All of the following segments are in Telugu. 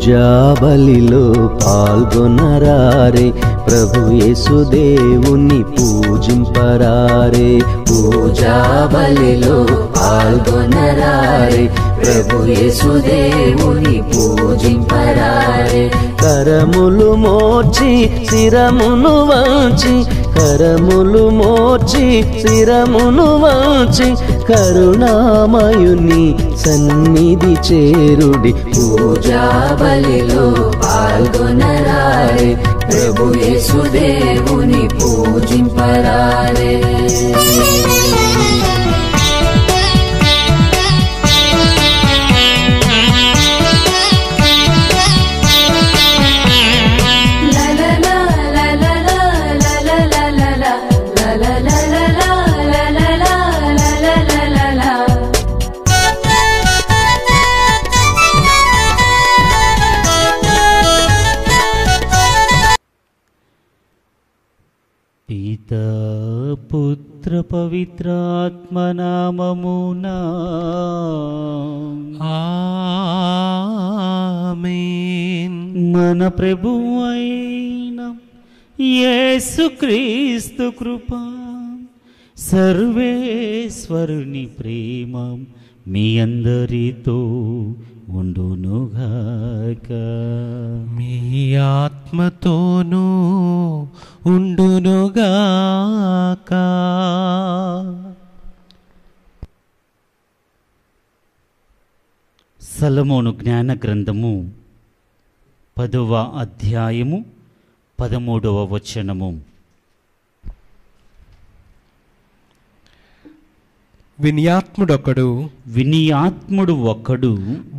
పూజా బలిలో పాల్గొనరారే, ప్రభు యేసు దేవుని పూజింపరారే. పూజా బలిలో పాల్గొనరారే, ప్రభు యేసు దేవుని పూజింపరారే. కరములు మోర్చి శిరమును వంచి, కరములు మోర్చి శిరమును వంచి, కరుణామయుని సన్నిధి చేరుడి. పూజా బలిలో పాల్గొనరారే, ప్రభు యేసు దేవుని పూజింపరారే. పితా పుత్ర పవిత్రాత్మనామమునా ఆమేన్. మన ప్రభువు అయిన యేసుక్రీస్తు కృప, సర్వేశ్వరుని ప్రేమ మీ అందరితో ఉండునుగాక. మీ ఆత్మతోనూ ఉండునుగాక. సొలొమోను జ్ఞాన గ్రంథము 10వ అధ్యాయము 13వ వచనము. వినియాత్ముడొకడు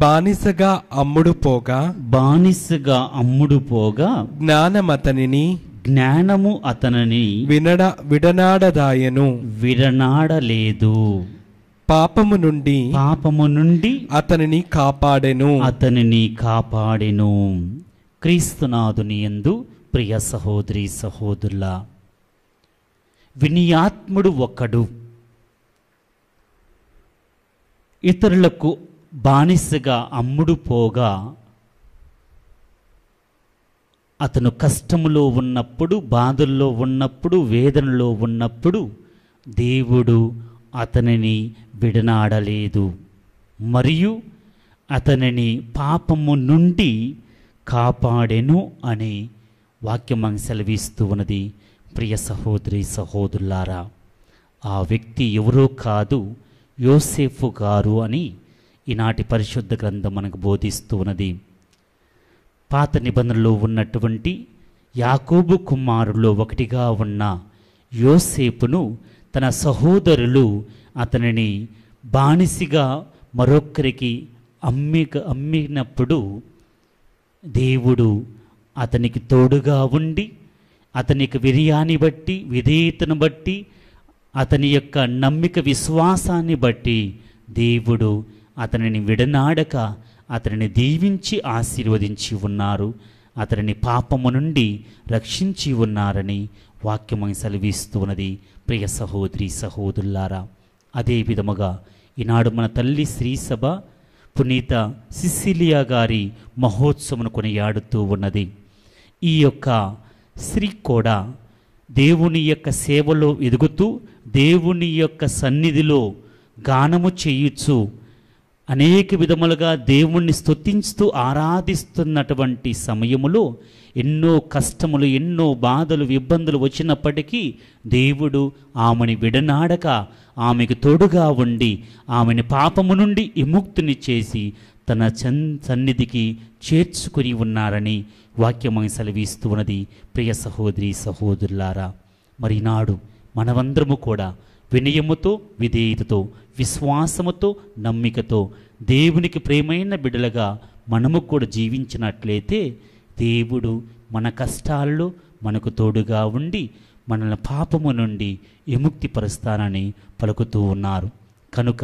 బానిసగా అమ్ముడు పోగా జ్ఞానము అతనిని విడనాడలేదు. పాపము నుండి అతనిని కాపాడెను. క్రీస్తునాథుని యందు ప్రియ సహోదరి సహోదరులా, వినియాత్ముడు ఒకడు ఇతరులకు బానిసగా అమ్ముడు పోగా, అతను కష్టములో ఉన్నప్పుడు, బాధల్లో ఉన్నప్పుడు, వేదనలో ఉన్నప్పుడు దేవుడు అతనిని విడనాడలేదు మరియు అతనిని పాపము నుండి కాపాడెను అని వాక్యం సెలవిస్తూ ఉన్నది. ప్రియ సహోదరి సహోదరులారా, ఆ వ్యక్తి ఎవరో కాదు, యోసేఫు గారు అని ఈనాటి పరిశుద్ధ గ్రంథం మనకు బోధిస్తూ ఉన్నది. పాత నిబంధనలో ఉన్నటువంటి యాకోబు కుమారుల్లో ఒకటిగా ఉన్న యోసేపును తన సహోదరులు అతనిని బానిసగా మరొక్కరికి అమ్మినప్పుడు దేవుడు అతనికి తోడుగా ఉండి, అతనికి విర్యాన్ని బట్టి, విధేయతను బట్టి, అతని యొక్క నమ్మిక విశ్వాసాన్ని బట్టి దేవుడు అతనిని విడనాడక అతనిని దీవించి ఆశీర్వదించి ఉన్నారు. అతనిని పాపము నుండి రక్షించి ఉన్నారని వాక్యము సెలవిస్తున్నది. ప్రియ సహోదరి సహోదరులారా, అదే విధముగా ఈనాడు మన తల్లి శ్రీసభ పునీత సిసిలియా గారి మహోత్సవమును కొనియాడుతూ ఉన్నది. ఈ యొక్క స్త్రీ కూడా దేవుని యొక్క సేవలో ఎదుగుతూ, దేవుని యొక్క సన్నిధిలో గానము చేయుచు, అనేక విధములుగా దేవుణ్ణి స్తుతించుతూ ఆరాధిస్తున్నటువంటి సమయములో ఎన్నో కష్టములు, ఎన్నో బాధలు, ఇబ్బందులు వచ్చినప్పటికీ దేవుడు ఆమెని విడనాడక ఆమెకు తోడుగా ఉండి ఆమెను పాపము నుండి విముక్తిని చేసి తన సన్నిధికి చేర్చుకుని ఉన్నారని వాక్యము సెలవిస్తూ ఉన్నది. ప్రియ సహోదరి సహోదరులారా, మరి నాడు మనమందరము కూడా వినయముతో, విధేయతతో, విశ్వాసముతో, నమ్మికతో దేవునికి ప్రేమైన బిడ్డలుగా మనము కూడా జీవించినట్లయితే దేవుడు మన కష్టాల్లో మనకు తోడుగా ఉండి మనల్ని పాపము నుండి విముక్తిపరుస్తానని పలుకుతూ ఉన్నారు. కనుక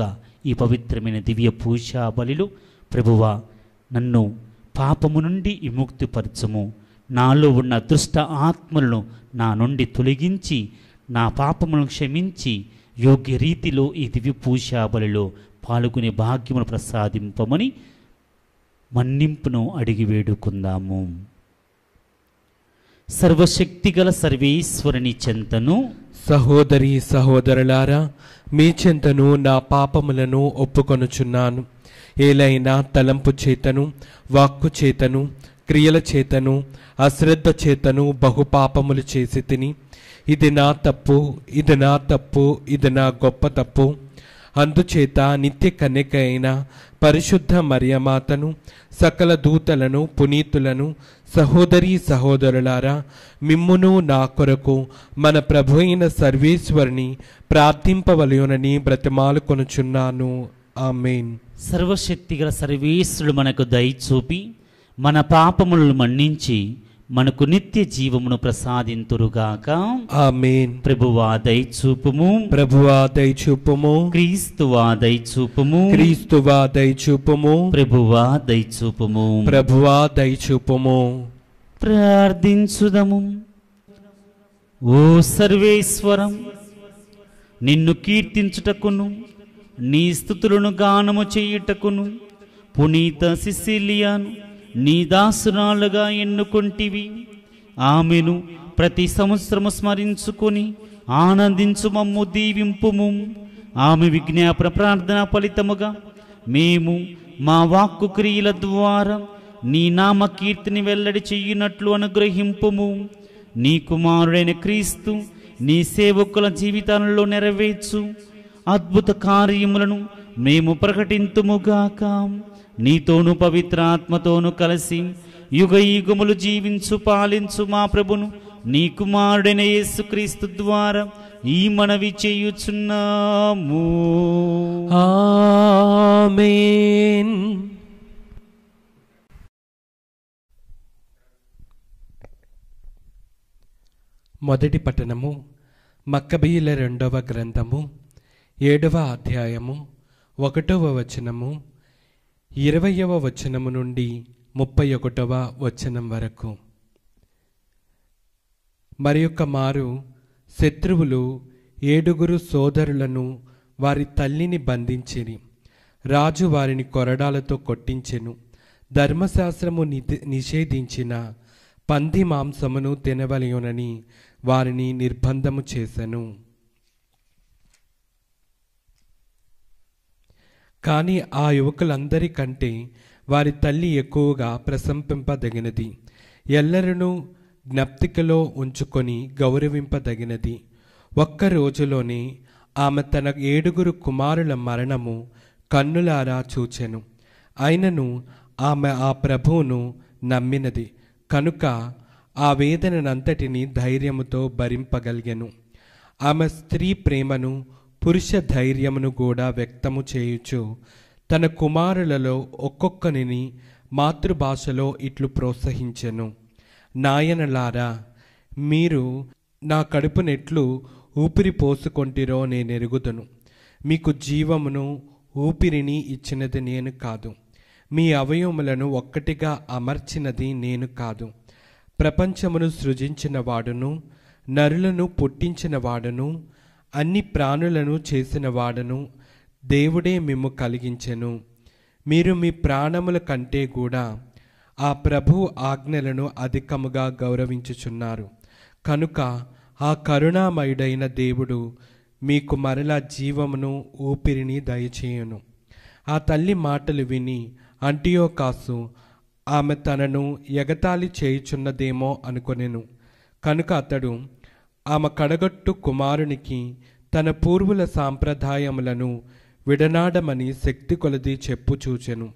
ఈ పవిత్రమైన దివ్య పూజా బలిలో ప్రభువా, నన్ను పాపము నుండి విముక్తిపరచుము, నాలో ఉన్న దుష్ట ఆత్మలను నా నుండి తొలగించి నా పాపములను క్షమించి యోగ్య రీతిలో ఈ దివ్య పూజా బలిలో పాల్గొనే భాగ్యమును ప్రసాదింపమని మన్నింపును అడిగి వేడుకుందాము. సర్వశక్తిగల సర్వేశ్వరుని చెంతను సహోదరి సహోదరులారా, మీ చెంతను నా పాపములను ఒప్పుకొనుచున్నాను. ఏలైనా తలంపు చేతను, వాక్కు చేతను, క్రియల చేతను, అశ్రద్ధ చేతను బహుపాపములు చేసి తిని, ఇది నా తప్పు, ఇది నా తప్పు, ఇది నా గొప్ప తప్పు. అందుచేత నిత్య కన్యక అయిన పరిశుద్ధ మరియమాతను, సకల దూతలను, పునీతులను, సహోదరీ సహోదరులారా, మిమ్మును నా కొరకు మన ప్రభు అయిన సర్వేశ్వరుని ప్రార్థింపవలయునని బ్రతిమాలుకొనుచున్నాను. ఆమేన్. సర్వశక్తిగల సర్వేశ్వరుడు మనకు దయచూపి మన పాపములను మన్నించి మనకు నిత్య జీవమును ప్రసాదింతురుగాక. ఆమేన్. ప్రభువా దయచూపుము, ప్రభువా దయచూపుము, క్రీస్తువా దయచూపుము, క్రీస్తువా దయచూపుము, ప్రభువా దయచూపుము. ప్రభువా దయచూపుము. ప్రార్థించుదము. ఓ సర్వేశ్వరం, నిన్ను కీర్తించుటకును నీ స్తుతులను గానము చేయుటకును పునీత సిసిలియాను నీ దాసురాలుగా ఎన్నుకొంటివి. ఆమెను ప్రతి సంవత్సరము స్మరించుకొని ఆనందించు మమ్ము దీవింపుము. ఆమె విజ్ఞాపన ప్రార్థన ఫలితముగా మేము మా వాక్కు క్రియల ద్వారా నీ నామ కీర్తిని వెల్లడి చెయ్యునట్లు అనుగ్రహింపుము. నీ కుమారుడైన క్రీస్తు నీ సేవకుల జీవితాలలో నెరవేర్చు అద్భుత కార్యములను మేము ప్రకటింతుముగాక. నీతోను పవిత్ర ఆత్మతోను కలిసి యుగ యుగములు జీవించు పాలించు మా ప్రభును నీ కుమారుడైన యేసుక్రీస్తు ద్వారా ఈ మనవి చేయుచున్నాము. ఆమేన్. మొదటి పట్టణము మక్కబీయుల 2వ గ్రంథము 7వ అధ్యాయము 1వ వచనము 20వ వచనము నుండి 31వ వచనం వరకు. మరియొక్క మారు శత్రువులు 7 సోదరులను వారి తల్లిని బంధించిరి. రాజు వారిని కొరడాలతో కొట్టించెను. ధర్మశాస్త్రము నిషేధించిన పంది మాంసమును తినవలయునని వారిని నిర్బంధము చేసెను. కానీ ఆ యువకులందరికంటే వారి తల్లి ఎక్కువగా ప్రశంసింపదగినది, ఎల్లరూ జ్ఞప్తికలో ఉంచుకొని గౌరవింపదగినది. ఒక్క రోజులోనే ఆమె తన 7 కుమారుల మరణము కన్నులారా చూచెను. అయినను ఆమె ఆ ప్రభువును నమ్మినది కనుక ఆ వేదనంతటిని ధైర్యముతో భరింపగలిగెను. ఆమె స్త్రీ ప్రేమను, పురుష ధైర్యమును కూడా వ్యక్తము చేయుచు తన కుమారులలో ఒక్కొక్కనిని మాతృభాషలో ఇట్లు ప్రోత్సహించెను. నాయనలారా, మీరు నా కడుపునెట్లు ఊపిరి పోసుకొంటిరో నేనెరుగుదును. మీకు జీవమును ఊపిరిని ఇచ్చినది నేను కాదు, మీ అవయవములను ఒక్కటిగా అమర్చినది నేను కాదు. ప్రపంచమును సృజించిన వాడును, నరులను పుట్టించిన వాడును, అన్ని ప్రాణులను చేసిన వాడును దేవుడే మిమ్ము కలిగించెను. మీరు మీ ప్రాణముల కంటే కూడా ఆ ప్రభు ఆజ్ఞలను అధికముగా గౌరవించుచున్నారు. కనుక ఆ కరుణామయుడైన దేవుడు మీకు మరలా జీవమును ఊపిరిని దయచేయును. ఆ తల్లి మాటలు విని అంటియోకాసు ఆమె తనను ఎగతాళి చేయుచున్నదేమో అనుకొనెను. కనుక అతడు ఆమె కడగొట్టు కుమారునికి తన పూర్వుల సాంప్రదాయములను విడనాడమని శక్తి కొలది చెప్పుచూచెను.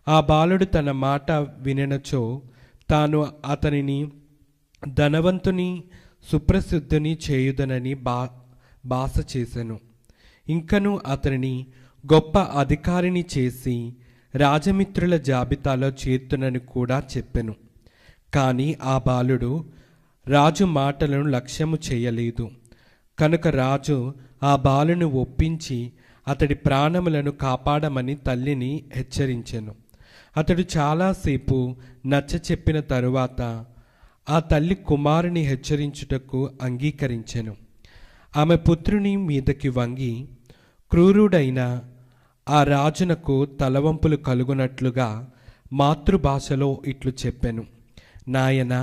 ఆ బాలుడు తన మాట వినెనచో తాను అతనిని ధనవంతుని సుప్రసిద్ధుని చేయుదనని బాస చేసెను. ఇంకను అతనిని గొప్ప అధికారిని చేసి రాజమిత్రుల జాబితాలో చేర్తునని కూడా చెప్పెను. కానీ ఆ బాలుడు రాజు మాటలను లక్ష్యము చేయలేదు. కనుక రాజు ఆ బాలును ఒప్పించి అతడి ప్రాణములను కాపాడమని తల్లిని హెచ్చరించెను. అతడు చాలాసేపు నచ్చ చెప్పిన తరువాత ఆ తల్లి కుమారుని హెచ్చరించుటకు అంగీకరించెను. ఆమె పుత్రుని మీదకి వంగి క్రూరుడైన ఆ రాజునకు తలవంపులు కలుగునట్లుగా మాతృభాషలో ఇట్లు చెప్పెను, నాయనా,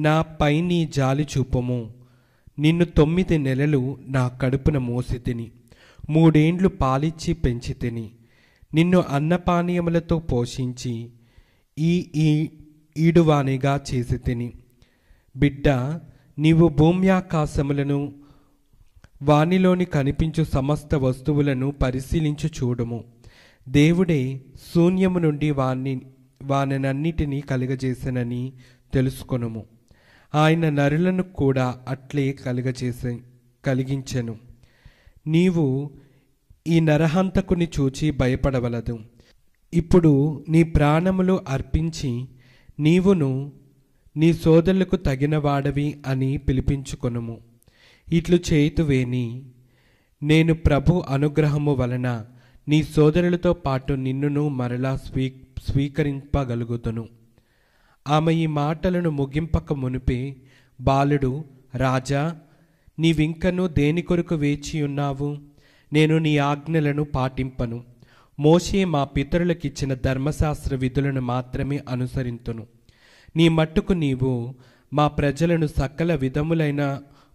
నాపై నీ జాలి చూపము. నిన్ను 9 నెలలు నా కడుపున మోసి తిని 3 ఏండ్లు పాలిచ్చి పెంచి తిని నిన్ను అన్నపానీయములతో పోషించి ఈడువానిగా చేసి తిని. బిడ్డ, నీవు భూమ్యాకాశములను వానిలోని కనిపించు సమస్త వస్తువులను పరిశీలించు చూడుము. దేవుడే శూన్యము నుండి వానన్నిటినీ కలుగజేసనని తెలుసుకొనుము. ఆయన నరులను కూడా అట్లే కలిగించెను. నీవు ఈ నరహంతకుని చూచి భయపడవలదు. ఇప్పుడు నీ ప్రాణములు అర్పించి నీవును నీ సోదరులకు తగినవాడవి అని పిలిపించుకొనుము. ఇట్లు చేయుతువేని నేను ప్రభు అనుగ్రహము వలన నీ సోదరులతో పాటు నిన్నును మరలా స్వీకరింపగలుగుతును. ఆమె ఈ మాటలను ముగింపక మునిపే బాలుడు, రాజా, నీవింకను దేని కొరకు వేచియున్నావు? నేను నీ ఆజ్ఞలను పాటింపను. మోషే మా పితరులకిచ్చిన ధర్మశాస్త్ర విధులను మాత్రమే అనుసరింతును. నీ మట్టుకు నీవు మా ప్రజలను సకల విధములైన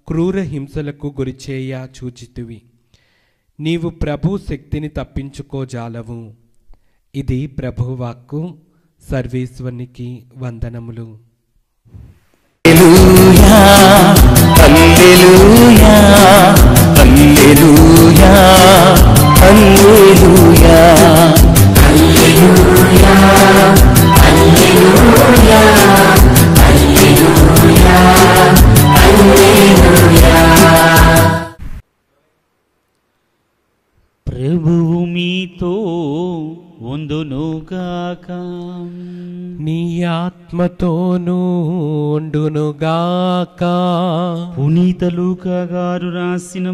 క్రూర హింసలకు గురిచేయ చూచితివి. నీవు ప్రభు శక్తిని తప్పించుకోజాలవు. ఇది ప్రభువాక్కు. సర్వేశ్వరునికి వందనములు. హల్లెలూయా, హల్లెలూయా, హల్లెలూయా, హల్లెలూయా, హల్లెలూయా, హల్లెలూయా, హల్లెలూయా. ప్రభువు మీతో ఉండునుగాక. నీ ఆత్మతోనూ ఉండునుగాక. పునీత లూకా గారు రాసిన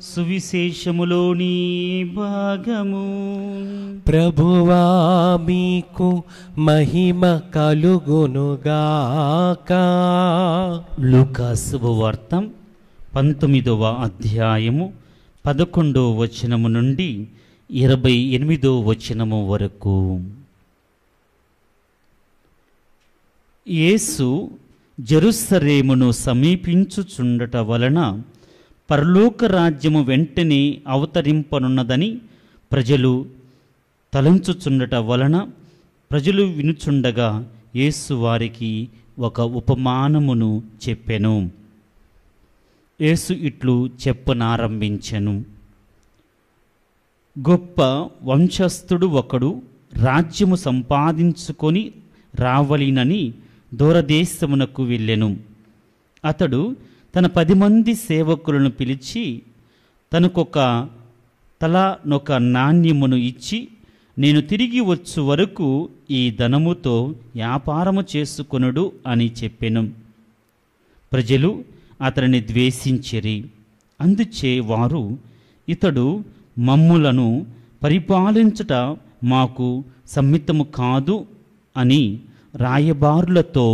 సువిశేషములోని భాగము. ప్రభువా మీకు మహిమ కలుగునుగాక. లూకా శుభవార్త 19వ అధ్యాయము 11వ వచనము నుండి 28వ వచనము వరకు. యేసు జెరూసలేమును సమీపించుచుండట వలన పరలోక రాజ్యము వెంటనే అవతరింపనున్నదని ప్రజలు తలంచుచుండట వలన ప్రజలు వినుచుండగా యేసు వారికి ఒక ఉపమానమును చెప్పెను. యేసు ఇట్లు చెప్పనారంభించెను. గొప్ప వంశస్థుడు ఒకడు రాజ్యము సంపాదించుకొని రావలినని దూరదేశమునకు వెళ్ళెను. అతడు తన 10 మంది సేవకులను పిలిచి తనకొక తలనొక నాణ్యమును ఇచ్చి, నేను తిరిగి వచ్చు వరకు ఈ ధనముతో వ్యాపారము చేసుకొనుడు అని చెప్పెను. ప్రజలు అతనిని ద్వేషించిరి. అందుచే వారు, ఇతడు మమ్ములను పరిపాలించుట మాకు సమ్మితము కాదు అని రాయబారులతో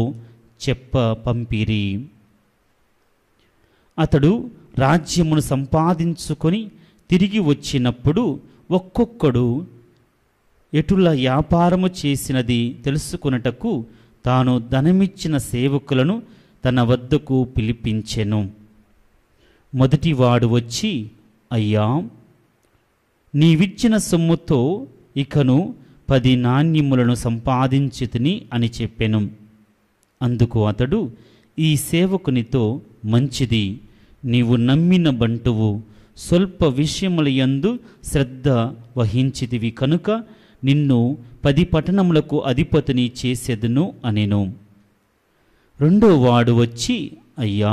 పంపిరి. అతడు రాజ్యమును సంపాదించుకొని తిరిగి వచ్చినప్పుడు ఒక్కొక్కడు ఎటుల వ్యాపారము చేసినది తెలుసుకొనుటకు తాను ధనమిచ్చిన సేవకులను తన వద్దకు పిలిపించెను. మొదటివాడు వచ్చి, అయ్యా, నీవిచ్చిన సొమ్ముతో ఇకను 10 నాణ్యములను సంపాదించితిని అని చెప్పెను. అందుకు అతడు ఈ సేవకునితో, మంచిది, నీవు నమ్మిన బంటువు, స్వల్ప విషయములయందు శ్రద్ధ వహించితివి కనుక నిన్ను 10 పట్టణములకు అధిపతిని చేసేదను అనెను. రెండో వాడు వచ్చి, అయ్యా,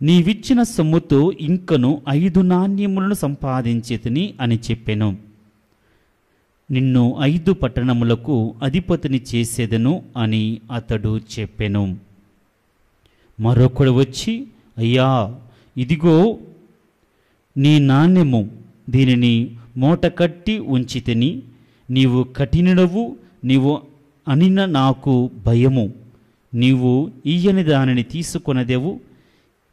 నీవిచ్చిన సొమ్ముతో ఇంకను 5 నాణ్యములను సంపాదించితిని అని చెప్పెను. నిన్ను 5 పట్టణములకు అధిపతిని చేసేదను అని అతడు చెప్పెను. మరొకడు వచ్చి, అయ్యా, ఇదిగో నీ నాణ్యము, దీనిని మూట కట్టి ఉంచితిని. నీవు కఠినుడవు, నీవు అనిన నాకు భయము. నీవు ఇయ్యని దానిని తీసుకొనదెవు,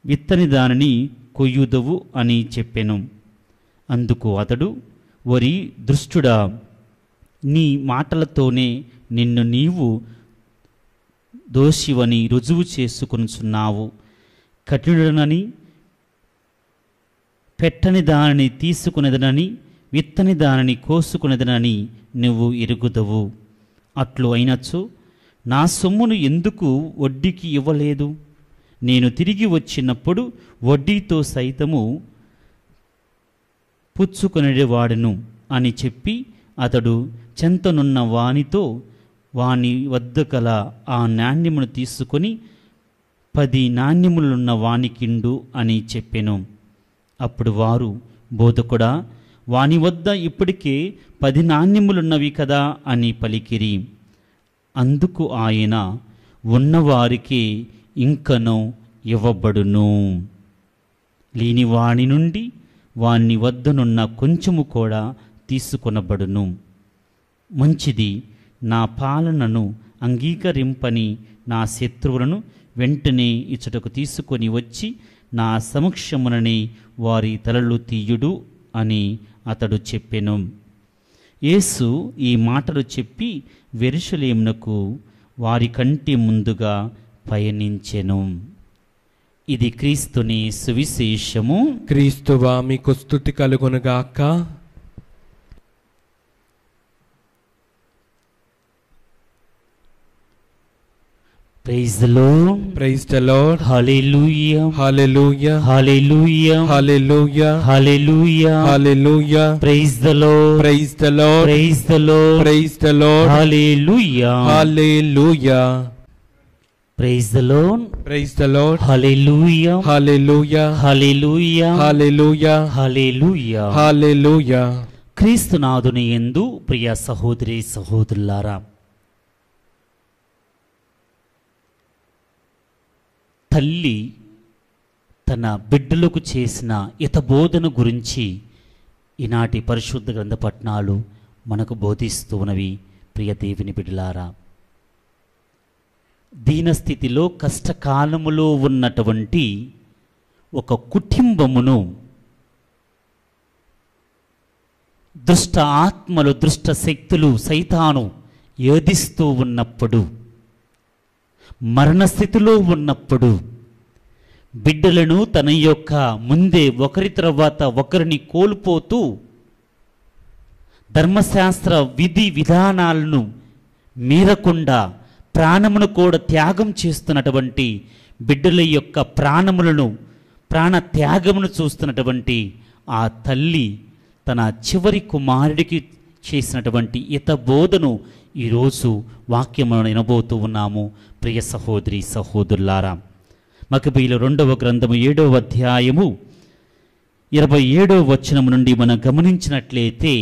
విత్తని దానిని కొయ్యుదవు అని చెప్పెను. అందుకు అతడు, వరి దుష్టుడా, నీ మాటలతోనే నిన్ను నీవు దోషివని రుజువు చేసుకొనుచున్నావు. కఠినుడనని, పెట్టని దానిని తీసుకునేదనని, విత్తని దానిని కోసుకునేదనని నువ్వు ఎరుగుదవు. అట్లు అయినచో నా సొమ్మును ఎందుకు వడ్డీకి ఇవ్వలేదు? నేను తిరిగి వచ్చినప్పుడు వడ్డీతో సైతము పుచ్చుకొనేవాడును అని చెప్పి అతడు చెంతనున్న వానితో వాని వద్ద గల ఆ నాణ్యమును తీసుకొని 10 నాణ్యములున్న వానికిండు అని చెప్పెను. అప్పుడు వారు, బోధకుడా, వాని వద్ద ఇప్పటికే 10 నాణ్యములున్నవి కదా అని పలికిరి. అందుకు ఆయన, ఉన్నవారికి ఇంకనూ ఇవ్వబడును, లేని వాని నుండి వాని వద్దనున్న కొంచెము కూడా తీసుకొనబడును. మంచిది, నా పాలనను అంగీకరింపని నా శత్రువులను వెంటనే ఇచ్చటకు తీసుకొని వచ్చి నా సమక్షముననే వారి తలలు తీయుడు అని అతడు చెప్పెను. యేసు ఈ మాటలు చెప్పి యెరూషలేమునకు వారి కంటే ముందుగా పయనించెను. ఇది క్రీస్తుని సువిశేషము. క్రీస్తువా మీకు స్తుతి కలుగునుగాక. Praise the lord. Praise the lord. హల్లెలూయా, హల్లెలూయా, హల్లెలూయా, హల్లెలూయా, హల్లెలూయా, హల్లెలూయా. Praise the lord, praise the lord, praise the lord, praise the lord. హల్లెలూయా, హల్లెలూయా, praise the lord, praise the lord. హల్లెలూయా, హల్లెలూయా, హల్లెలూయా, హల్లెలూయా, హల్లెలూయా. హల్లెలూయా. క్రీస్తునాథుని యందు ప్రియ సహోదరి సహోదరులారా, తల్లి తన బిడ్డలకు చేసిన హితబోధన గురించి ఈనాటి పరిశుద్ధ గ్రంథ పఠనాలు మనకు బోధిస్తూ ఉన్నవి. ప్రియ దేవుని బిడ్డలారా, దీనస్థితిలో కష్టకాలములో ఉన్నటువంటి ఒక కుటుంబమును దుష్ట ఆత్మలు, దుష్ట శక్తులు, సైతాను ఏదిస్తూ ఉన్నప్పుడు, మరణస్థితిలో ఉన్నప్పుడు బిడ్డలను తన యొక్క ముందే ఒకరి తర్వాత ఒకరిని కోల్పోతూ ధర్మశాస్త్ర విధి విధానాలను మీరకుండా ప్రాణమును కూడా త్యాగం చేస్తున్నటువంటి బిడ్డల యొక్క ప్రాణ త్యాగమును చూస్తున్నటువంటి ఆ తల్లి తన చివరి కుమారుడికి చేసినటువంటి హితబోధను ఈరోజు వాక్యములను వినబోతూ ఉన్నాము. ప్రియ సహోదరి సహోదరులారా, మకబీయుల 2వ గ్రంథము 7వ అధ్యాయము 27వ వచనం నుండి మనం గమనించినట్లయితే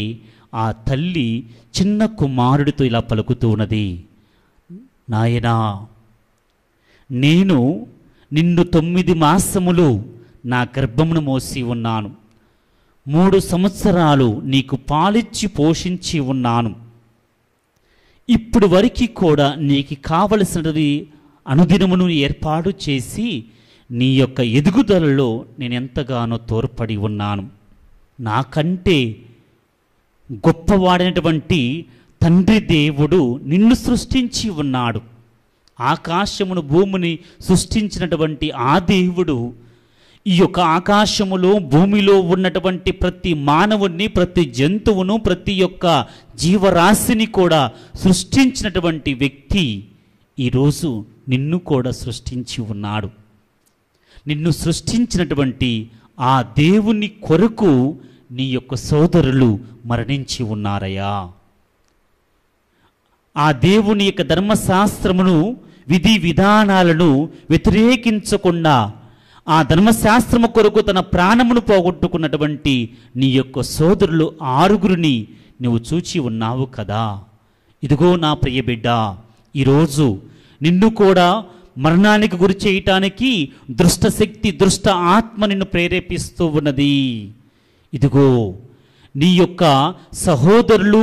ఆ తల్లి చిన్న కుమారుడితో ఇలా పలుకుతూ ఉన్నది, నాయనా, నేను నిన్ను 9 మాసములు నా గర్భమును మోసి ఉన్నాను, 3 సంవత్సరాలు నీకు పాలిచ్చి పోషించి ఉన్నాను. ఇప్పుడు వరకు కూడా నీకు కావలసినది అనుదినమును ఏర్పాటు చేసి నీ యొక్క ఎదుగుదలలో నేను ఎంతగానో తోడ్పడి ఉన్నాను. నాకంటే గొప్పవాడైనటువంటి తండ్రి దేవుడు నిన్ను సృష్టించి ఉన్నాడు. ఆకాశమును భూమిని సృష్టించినటువంటి ఆ దేవుడు ఈ యొక్క ఆకాశములో భూమిలో ఉన్నటువంటి ప్రతి మానవుణ్ణి, ప్రతి జంతువును, ప్రతి ఒక్క జీవరాశిని కూడా సృష్టించినటువంటి వ్యక్తి ఈరోజు నిన్ను కూడా సృష్టించి ఉన్నాడు. నిన్ను సృష్టించినటువంటి ఆ దేవుని కొరకు నీ యొక్క సోదరులు మరణించి ఉన్నారయ్యా. ఆ దేవుని యొక్క ధర్మశాస్త్రమును, విధి విధానాలను వ్యతిరేకించకుండా ఆ ధర్మశాస్త్రము కొరకు తన ప్రాణమును పోగొట్టుకున్నటువంటి నీ యొక్క సోదరులు 6గురిని నువ్వు చూచి ఉన్నావు కదా. ఇదిగో నా ప్రియ బిడ్డ, ఈరోజు నిన్ను కూడా మరణానికి గురి చేయటానికి దుష్టశక్తి, దుష్ట ఆత్మ నిన్ను ప్రేరేపిస్తూ ఉన్నది. ఇదిగో నీ యొక్క సహోదరులు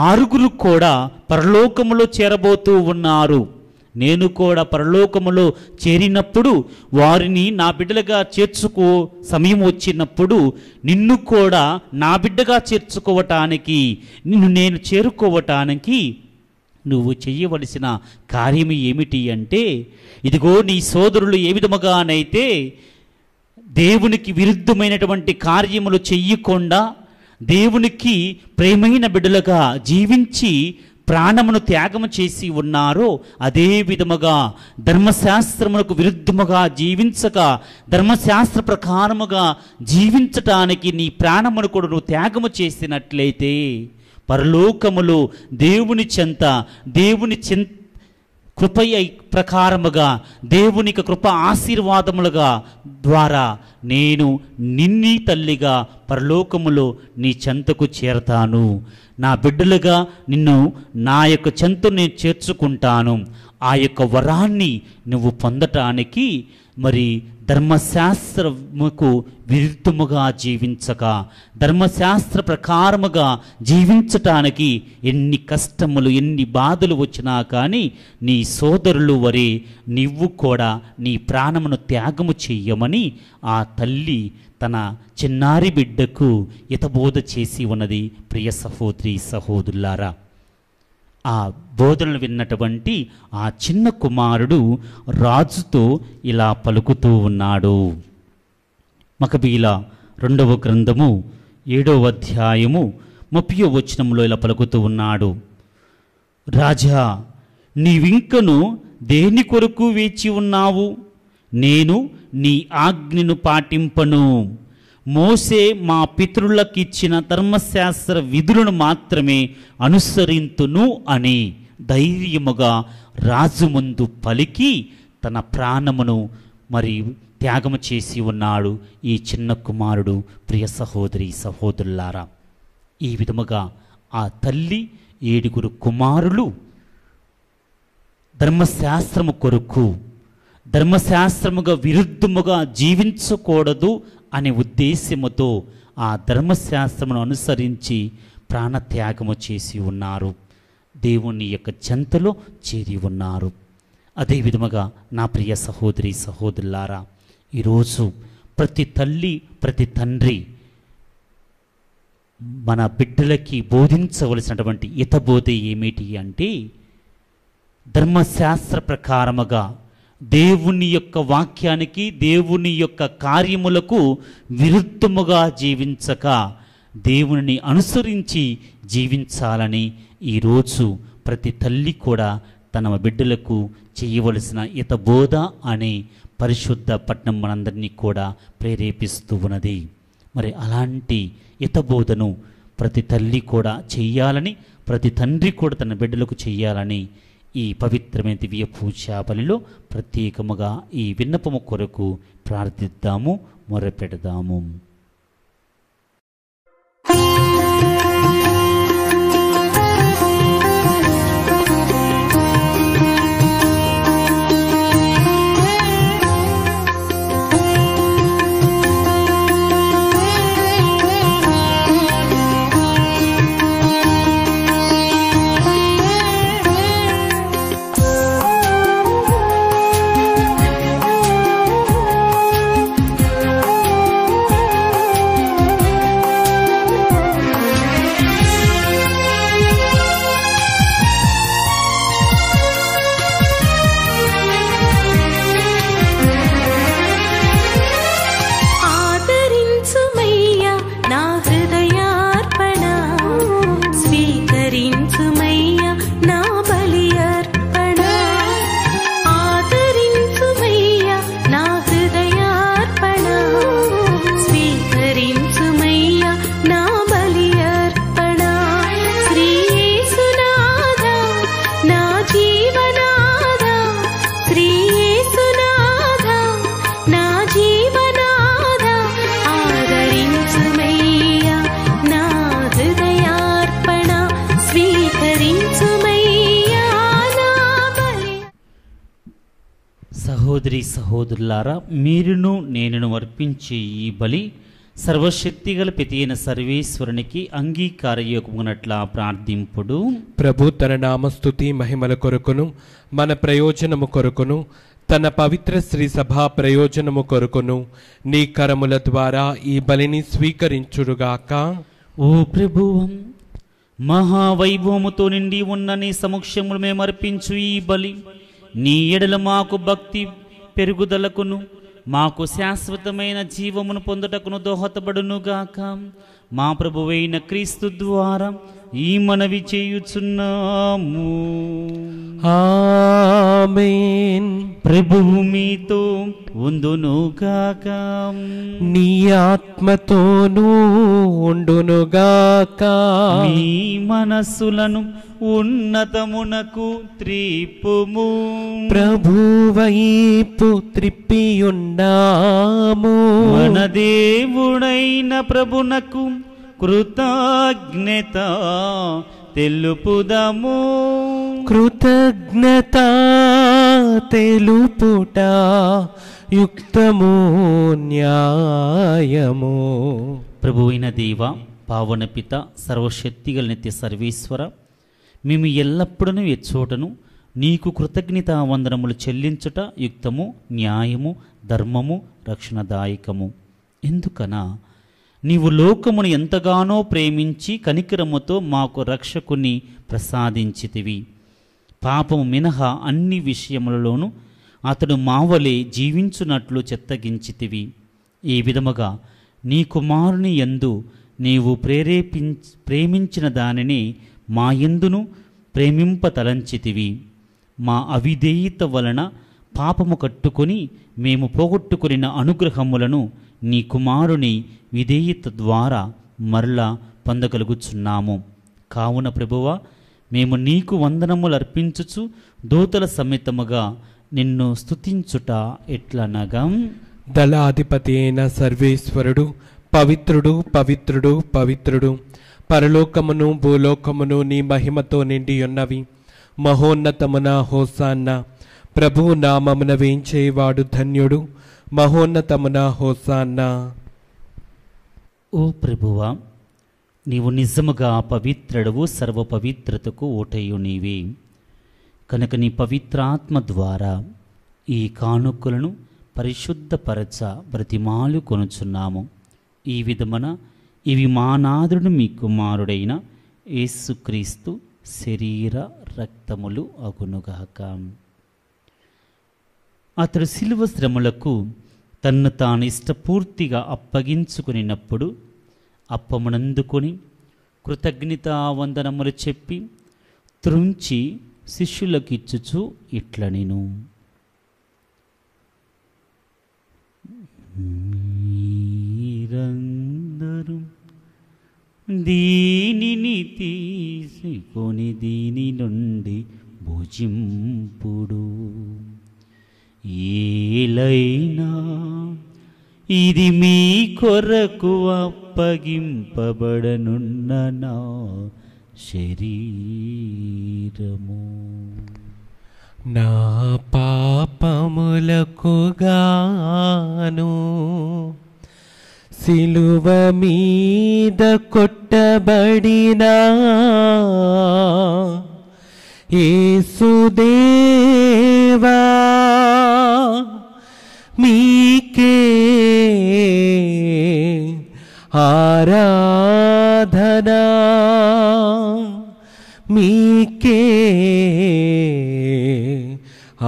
6గురు కూడా పరలోకములో చేరబోతూ ఉన్నారు. నేను కూడా పరలోకములో చేరినప్పుడు వారిని నా బిడ్డలుగా చేర్చుకో సమయం వచ్చినప్పుడు నిన్ను కూడా నా బిడ్డగా చేర్చుకోవటానికి, నిన్ను నేను చేరుకోవటానికి నువ్వు చెయ్యవలసిన కార్యం ఏమిటి అంటే, ఇదిగో నీ సోదరులు ఏ విధముగానైతే దేవునికి విరుద్ధమైనటువంటి కార్యములు చెయ్యకుండా దేవునికి ప్రేమైన బిడ్డలుగా జీవించి ప్రాణమును త్యాగము చేసి ఉన్నారో, అదే విధముగా ధర్మశాస్త్రములకు విరుద్ధముగా జీవించక ధర్మశాస్త్ర ప్రకారముగా జీవించటానికి నీ ప్రాణమును కూడా నువ్వు త్యాగము చేసినట్లయితే పరలోకములో దేవుని చెంత కృప ప్రకారముగా దేవునికి కృప ఆశీర్వాదములుగా ద్వారా నేను నిన్ని తల్లిగా పరలోకములో నీ చెంతకు చేరతాను. నా బిడ్డలుగా నిన్ను నా యొక్క చెంతను నేను చేర్చుకుంటాను. ఆ యొక్క వరాన్ని నువ్వు పొందటానికి మరి ధర్మశాస్త్రముకు విరుద్ధముగా జీవించక ధర్మశాస్త్ర ప్రకారముగా జీవించటానికి ఎన్ని కష్టములు ఎన్ని బాధలు వచ్చినా కానీ నీ సోదరులు వరే నువ్వు కూడా నీ ప్రాణమును త్యాగము చెయ్యమని ఆ తల్లి తన చిన్నారి బిడ్డకు హితబోధ చేసి ఉన్నది. ప్రియ సహోదరి సహోదరులారా, ఆ బోధనలు విన్నటువంటి ఆ చిన్న కుమారుడు రాజుతో ఇలా పలుకుతూ ఉన్నాడు. మకబీల 2వ గ్రంథము 7వ అధ్యాయము 30వ వచనంలో ఇలా పలుకుతూ ఉన్నాడు. రాజా, నీవింకను దేని కొరకు వేచి ఉన్నావు? నేను నీ ఆజ్ఞను పాటింపను. మోసే మా పితరులకిచ్చిన ధర్మశాస్త్ర విధులను మాత్రమే అనుసరింతును అని ధైర్యముగా రాజు ముందు పలికి తన ప్రాణమును మరి త్యాగము చేసి ఉన్నాడు ఈ చిన్న కుమారుడు. ప్రియ సహోదరి సహోదరులారా, ఈ విధముగా ఆ తల్లి 7 కుమారులు ధర్మశాస్త్రము కొరకు ధర్మశాస్త్రముగా విరుద్ధముగా జీవించకూడదు అనే ఉద్దేశముతో ఆ ధర్మశాస్త్రమును అనుసరించి ప్రాణత్యాగము చేసి ఉన్నారు. దేవుని యొక్క చెంతలో చేరి ఉన్నారు. అదే విధముగా నా ప్రియ సహోదరి సహోదరులారా, ఈరోజు ప్రతి తల్లి ప్రతి తండ్రి మన బిడ్డలకి బోధించవలసినటువంటి హితబోధ ఏమిటి అంటే, ధర్మశాస్త్ర ప్రకారముగా దేవుని యొక్క వాక్యానికి దేవుని యొక్క కార్యములకు విరుద్ధముగా జీవించక దేవుని అనుసరించి జీవించాలని ఈరోజు ప్రతి తల్లి కూడా తన బిడ్డలకు చేయవలసిన హితబోధ అనే పరిశుద్ధ పట్నం మనందరినీ కూడా ప్రేరేపిస్తూ ఉన్నది. మరి అలాంటి హితబోధను ప్రతి తల్లి కూడా చెయ్యాలని, ప్రతి తండ్రి కూడా తన బిడ్డలకు చెయ్యాలని ఈ పవిత్రమైన దివ్య పూజా బలిలో ప్రత్యేకముగా ఈ విన్నపము కొరకు ప్రార్థిద్దాము, మొరపెడదాము. సహోదరి సహోదరులారా, మీరును నేనును అర్పించే ఈ బలి సర్వశక్తిగల పితైన సర్వేశ్వరునికి అంగీకారయోగమునట్లా ప్రార్థింపుడు. ప్రభు తన నామస్తుతి మహిమల కొరకును మన ప్రయోజనము కొరకును తన పవిత్ర శ్రీ సభా ప్రయోజనము కొరకును నీ కరముల ద్వారా ఈ బలిని స్వీకరించుడుగాక. ఓ ప్రభువం, మహావైభవముతో నిండి ఉన్న నీ సమక్షములు మేము అర్పించు ఈ బలి నీ ఎడల మాకు భక్తి పెరుగుదలకును మాకు శాశ్వతమైన జీవమును పొందుటకును దోహదపడునుగాక. మా ప్రభువైన క్రీస్తు ద్వారా ఈ మనవి చేయుచున్నాము. ఆమేన్. ప్రభువు మీతో ఉండునుగాక. నీ ఆత్మతోనూ ఉండునుగాక. మీ మనస్సులను ఉన్నతమునకు త్రిప్పుము. ప్రభువైపు త్రిప్పియున్నాము. మన దేవుడైన ప్రభునకు కృతజ్ఞత తెలుపుదము. కృతజ్ఞత తెలుపుట యుక్తము న్యాయము. ప్రభువైన దేవ, పావన పిత, సర్వశక్తిగల నిత్య సర్వేశ్వర, మేము ఎల్లప్పుడూ ఎచ్చోటను నీకు కృతజ్ఞతా వందనములు చెల్లించుట యుక్తము, న్యాయము, ధర్మము, రక్షణదాయకము. ఎందుకనా నీవు లోకమును ఎంతగానో ప్రేమించి కనికరముతో మాకు రక్షకుని ప్రసాదించితివి. పాపము మినహా అన్ని విషయములలోనూ అతడు మావలే జీవించున్నట్లు చిత్తగించితివి. ఈ విధముగా నీ కుమారుని యందు నీవు ప్రేమించిన దానిని మా యందును ప్రేమింపతలంచితివి. మా అవిధేయత వలన పాపము కట్టుకొని మేము పోగొట్టుకున్న అనుగ్రహములను నీ కుమారుని విధేయత ద్వారా మరలా పొందగలుగుచున్నాము. కావున ప్రభువా, మేము నీకు వందనములు అర్పించుచు దూతల సమేతముగా నిన్ను స్తుతించుట ఎట్లనగా, దళాధిపతి అయిన సర్వేశ్వరుడు పవిత్రుడు పవిత్రుడు పవిత్రుడు, పరలోకమును భూలోకమును నీ మహిమతో నిండి ఉన్నవి. మహోన్నతమున హోసాన్న. ప్రభువు నామమున వేంచేవాడు ధన్యుడు. మహోన్నతమున హోసాన్న. ఓ ప్రభువా, నీవు నిజముగా పవిత్రుడవు, సర్వ పవిత్రతకు ఓటయు నీవే. కనుక నీ పవిత్రాత్మ ద్వారా ఈ కానుకలను పరిశుద్ధపరచ బ్రతిమాలు కొనుచున్నాము. ఈ విధమున ఇవి మా నాథుడు మీ కుమారుడైన యేసుక్రీస్తు శరీర రక్తములు అగునుగాక. అతడు శిలువ శ్రమలకు తన్ను తాను ఇష్టపూర్తిగా అప్పగించుకునినప్పుడు అప్పమునందుకొని కృతజ్ఞతా వందనములు చెప్పి త్రుంచి శిష్యులకిచ్చుచు ఇట్లనెను, మీరందరూ దీనిని తీసుకొని దీని నుండి భుజింపుడు. ఏలైనా ఇది మీ కొరకు అప్పగింపబడనున్న నా శరీరము. నా పాపములకు గాను సిలువ మీద కొట్టబడిన యేసుదేవా, మీకే ఆరాధనా, మీకే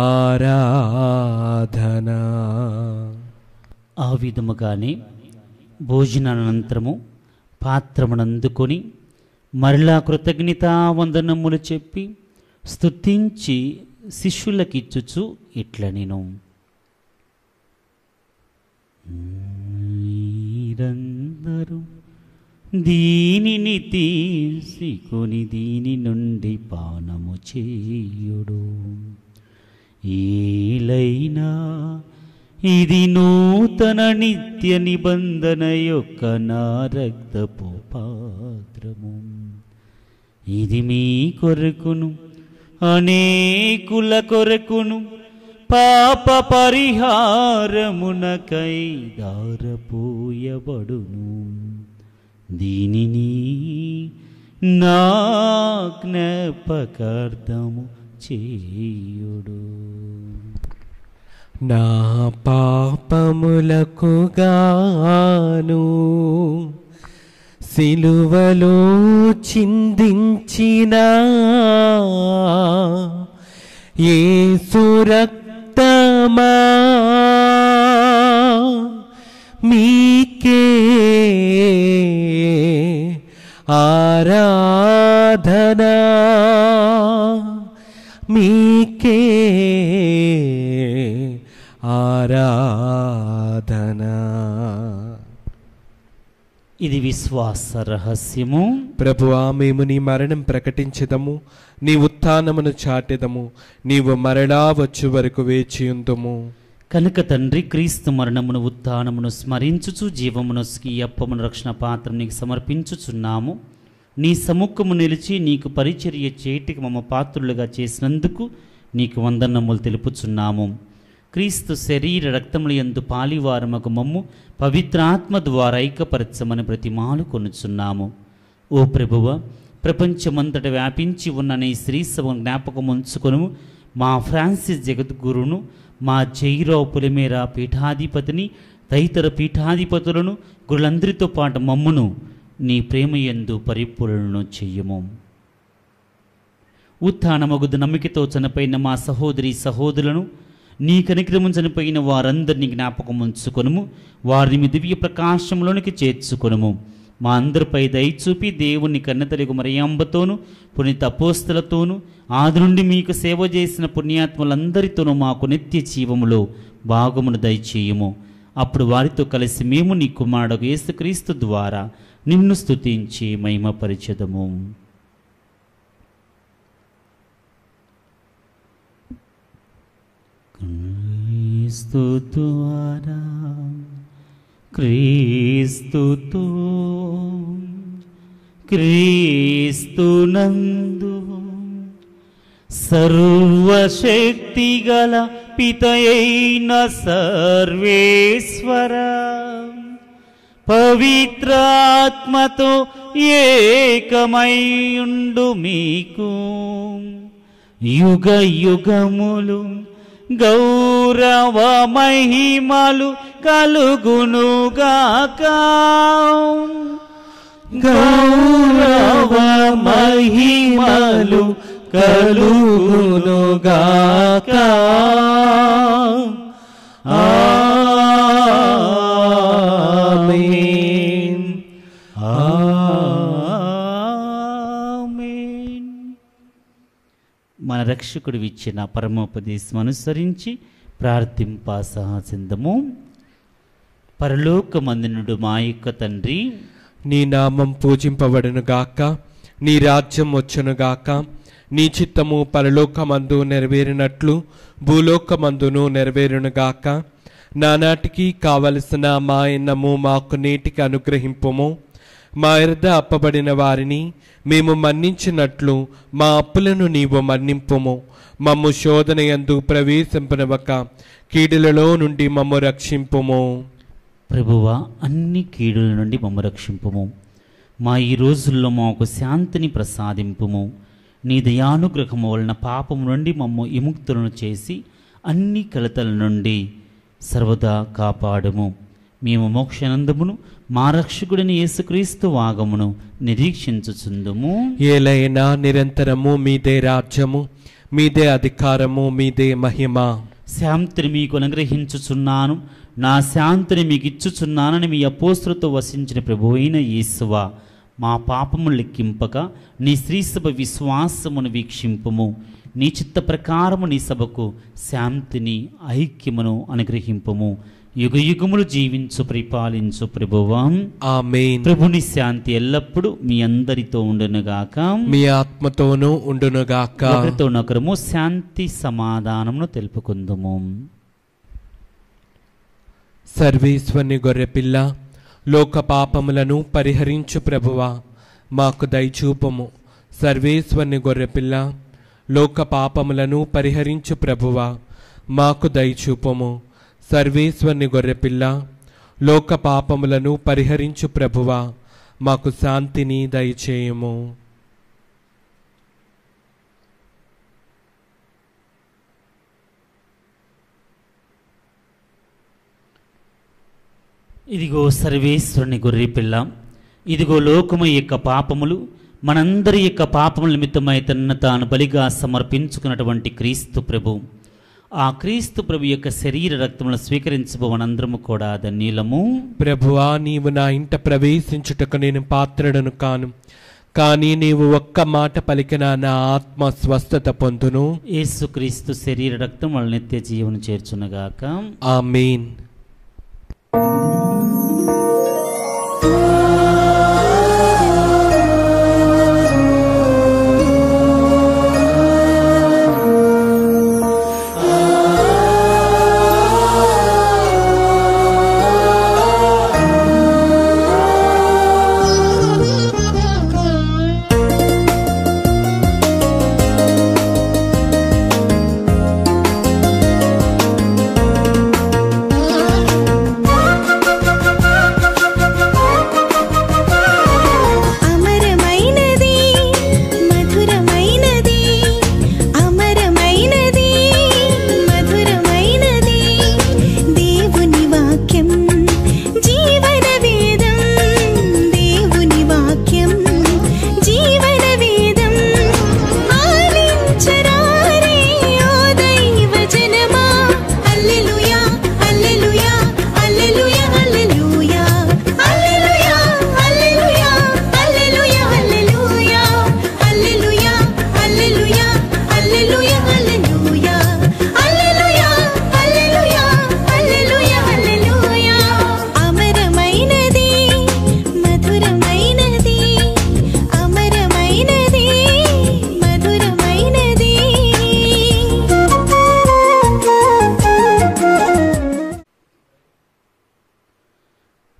ఆరాధనా. ఆ విధముగానే భోజనానంతరము పాత్రమునందుకొని మరలా కృతజ్ఞతా వందనములు చెప్పి స్తుతించి శిష్యులకిచ్చుచు ఇట్లనెను, మీరందరూ దీనిని తీసుకొని దీని నుండి పానము చేయుడు. ఏలైనా ఇది నూతన నిత్య నిబంధన యొక్క నా రక్తపు పాత్రము. ఇది మీ కొరకును అనేకుల కొరకును పాప పరిహారమునకై దారపోయబడును. దీనిని నా జ్ఞాపకార్థము చేయుడు. నా పాపములకు గాను సిలువలో చిందించిన యేసు రక్తమా మీకే ఆరాధనా, మీకే ఆరాధనా. ఇది విశ్వాస రహస్యము. ప్రభువా, మేము నీ మరణం ప్రకటించెదము, నీ ఉత్థానమును చాటెదము, నీవు మరలా వచ్చు వరకు వేచియుందుము. కనుక తండ్రి, క్రీస్తు మరణమును ఉత్థానమును స్మరించుచు జీవమును ఈ అప్పమును రక్షణ పాత్ర నీకు సమర్పించుచున్నాము. నీ సముఖము నిలిచి నీకు పరిచర్య చేటికి మమ్మ పాత్రులుగా చేసినందుకు నీకు వందనములు తెలుపుచున్నాము. క్రీస్తు శరీర రక్తముల యందు పాలివారమగు మమ్ము పవిత్రాత్మ ద్వారా ఐక్యపరచమని ప్రతిమాలు కొనుచున్నాము. ఓ ప్రభువ, ప్రపంచమంతట వ్యాపించి ఉన్న నీ శ్రీ సభను జ్ఞాపకం ఉంచుకొను. మా ఫ్రాన్సిస్ జగద్గురును, మా జైరావు పులిమేర పీఠాధిపతిని, తదితర పీఠాధిపతులను, గురులందరితో పాటు మమ్మును నీ ప్రేమయందు పరిపూర్ణను చెయ్యము. ఉత్థానమగుదు నమ్మికతో చనిపోయిన మా సహోదరి సహోదరులను, నీ కనికరము చనిపోయిన వారందరినీ జ్ఞాపకం ఉంచుకొనుము. వారిని మీ దివ్య ప్రకాశంలోనికి చేర్చుకొనుము. మా అందరిపై దయచూపి దేవుని కన్నతలిగు మరియంబతోను, పునీత అపోస్తలతోనూ, ఆది నుండి మీకు సేవ చేసిన పుణ్యాత్ములందరితోనూ మాకు నిత్య జీవములో భాగమును దయచేయము. అప్పుడు వారితో కలిసి మేము నీ కుమారుడు యేసుక్రీస్తు ద్వారా నిన్ను స్తుతించి మహిమపరిచెదము. క్రీస్తు ద్వారా, క్రీస్తుతో, క్రీస్తునందు సర్వశక్తిగల పితయైన సర్వేశ్వర పవిత్రాత్మతో ఏకమైయుండు మీకు యుగ యుగములు గౌరవ మహిమలు కలుగునుగాక. గౌరవ మహిమలు కలుగునుగాక. ఆమేన్. ఆమేన్. మన రక్షకుడు ఇచ్చిన పరమోపదేశం అనుసరించి ప్రార్థింప సహాసిందము. పరలోకమందునుడు మా యొక్క తండ్రి, నీ నామం పూజింపబడునుగాక, నీ రాజ్యం వచ్చునుగాక, నీ చిత్తము పరలోకమందు నెరవేరినట్లు భూలోకమందును నెరవేరునుగాక. నానాటికి కావలసిన మా అన్నము మాకు నేటికి అనుగ్రహింపుము. మా ఎర్ద అప్పబడిన వారిని మేము మన్నించినట్లు మా అప్పులను నీవు మన్నింపుము. మమ్ము శోధన యందు ప్రవేశింపనివ్వక కీడులలో నుండి మమ్ము రక్షింపుము. ప్రభువా, అన్ని కీడుల నుండి మమ్ము రక్షింపుము. మా ఈ రోజుల్లో మాకు శాంతిని ప్రసాదింపుము. నీ దయానుగ్రహము వలన పాపము నుండి మమ్ము విముక్తులను చేసి అన్ని కలతల నుండి సర్వదా కాపాడుము. మేము మోక్షానందమును మా రక్షకుడిని యేసుక్రీస్తు వాగమును నిరీక్షించుచుందుము. ఏలైనా నిరంతరము మీదే రాజ్యము, మీదే అధికారము, మీదే మహిమ. శాంతిని మీకు అనుగ్రహించుచున్నాను, నా శాంతిని మీకు ఇచ్చుచున్నానని మీ అపోస్తులతో వసించిన ప్రభువైన అయిన యేసువా, మా పాపము లెక్కింపక నీ శ్రీసభ విశ్వాసమును వీక్షింపుము. నీ చిత్త ప్రకారము నీ సభకు శాంతిని ఐక్యమును అనుగ్రహింపుము. యుగ యుగములు జీవించు పరిపాలించు ప్రభువా. ఆమేన్. ప్రభుని శాంతి ఎల్లప్పుడూ మీ అందరితో ఉండునుగాక, మీ ఆత్మతోనూ ఉండునుగాక. ఒకరితోనొకరము శాంతి సమాధానమును తెలుపుకుందుము. సర్వేశ్వరుని గొర్రెపిల్ల, లోక పాపములను పరిహరించు ప్రభువా, మాకు దయచూపము. సర్వేశ్వరుని గొర్రెపిల్ల, లోక పాపములను పరిహరించు ప్రభువా, మాకు దయచూపము. సర్వేశ్వరుని గొర్రెపిల్ల, లోక పాపములను పరిహరించు ప్రభువా, మాకు శాంతిని దయచేయము. ఇదిగో సర్వేశ్వరుని గొర్రెపిల్ల, ఇదిగో లోకము యొక్క పాపములు, మనందరి యొక్క పాపముల నిమిత్తమై తనను తాను బలిగా సమర్పించుకున్నటువంటి క్రీస్తు ప్రభు, ఆ క్రీస్తు ప్రభు యొక్క శరీర రక్తములను స్వీకరించబోవనందరము కూడా ధన్యులము. ప్రభువా, నీవు నా ఇంట ప్రవేశించుటకు నేను పాత్రుడను కాను, కానీ నీవు ఒక్క మాట పలికిన నా ఆత్మ స్వస్థత పొందును. యేసుక్రీస్తు శరీర రక్తం వాళ్ళ నిత్య జీవను చేర్చునగాక. ఆమేన్.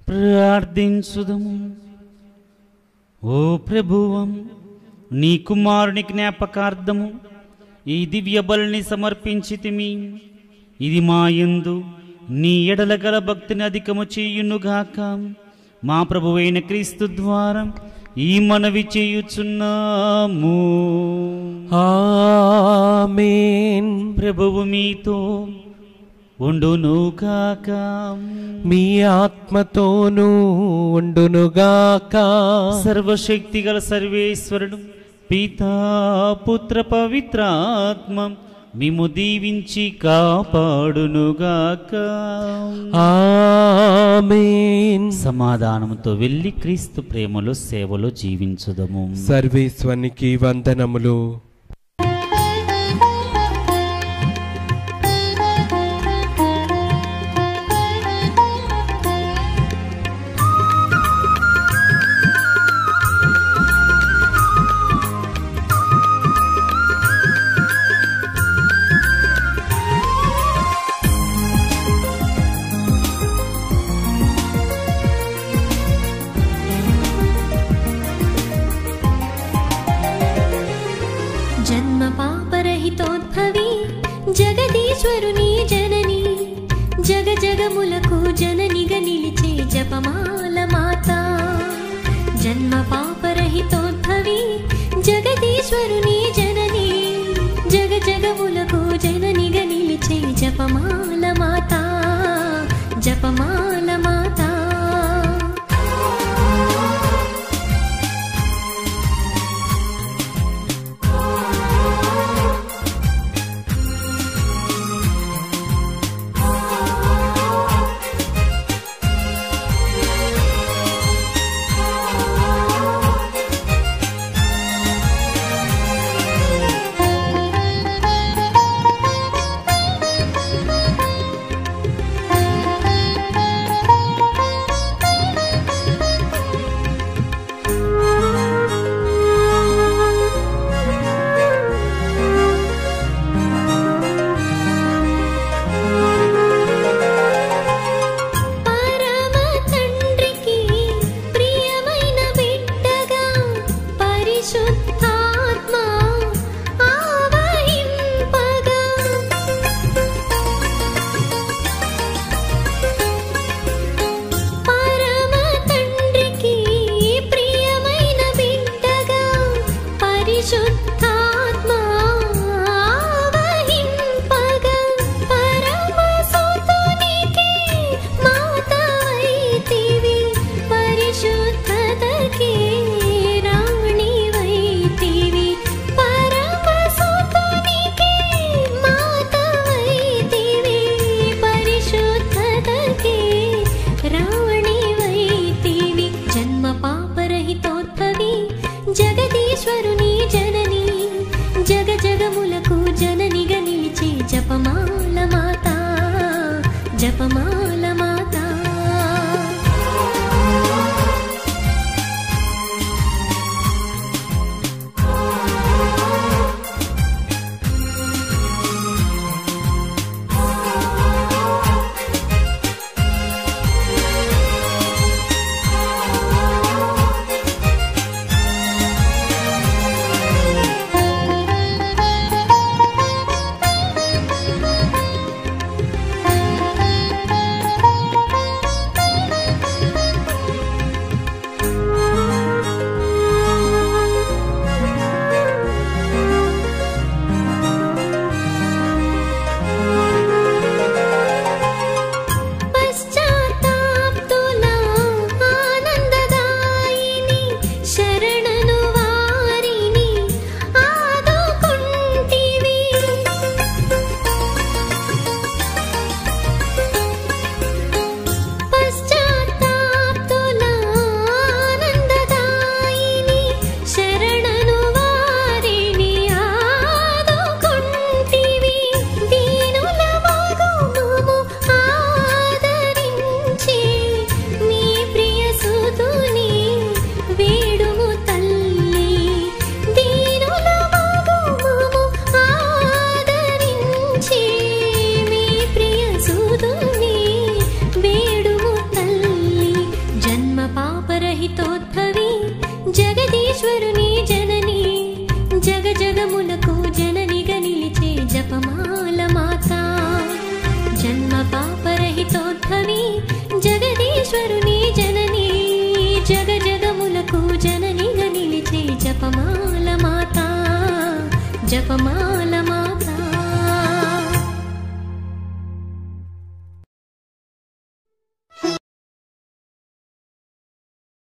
ప్రార్థించుదము. ఓ ప్రభువం, నీ కుమారుని జ్ఞాపకార్థము ఈ దివ్య బలిని సమర్పించితిమి. ఇది మా యందు నీ ఎడల గల భక్తిని అధికము చేయునుగాక. మా ప్రభువైన క్రీస్తు ద్వారా ఈ మనవి చేయుచున్నాము. ఆమేన్. ప్రభువు మీతో ఉండునుగాక. మీ ఆత్మతోనూ ఉండునుగాక. సర్వశక్తి గల సర్వేశ్వరుడు పితా పుత్ర పవిత్రాత్మ మిమ్ము దీవించి కాపాడునుగాక. ఆమేన్. సమాధానముతో వెళ్ళి క్రీస్తు ప్రేమలో సేవలో జీవించుదము. సర్వేశ్వరునికి వందనములు. జన్మ పాపరహితోద్భవి జగదీశ్వరుని జనని, జగ జగములకు జననిగా నిలిచే జపమాల మాత. జన్మ పాపరహితోద్భవి జగదీశ్వరుని జనని, జగ జగములకు జననిగా నిలిచే జపమాల మాత, జపమాల మాత. పరిశుద్ధాత్మా వహింపగ పరమసుతునికి మాతవైతివి పరిశుద్ధతకి రాణివైతివి పరమసుతునికి మాతవైతివి పరిశుద్ధతకి రాణివైతివి జన్మ పాపరహితోద్భవి జగదీశ్వరుని జనని జగ జగములకు జననిగా నిలిచే జపమాల మాత జపమాల మాత పాపరహితోద్భవి జగదీశ్వరుని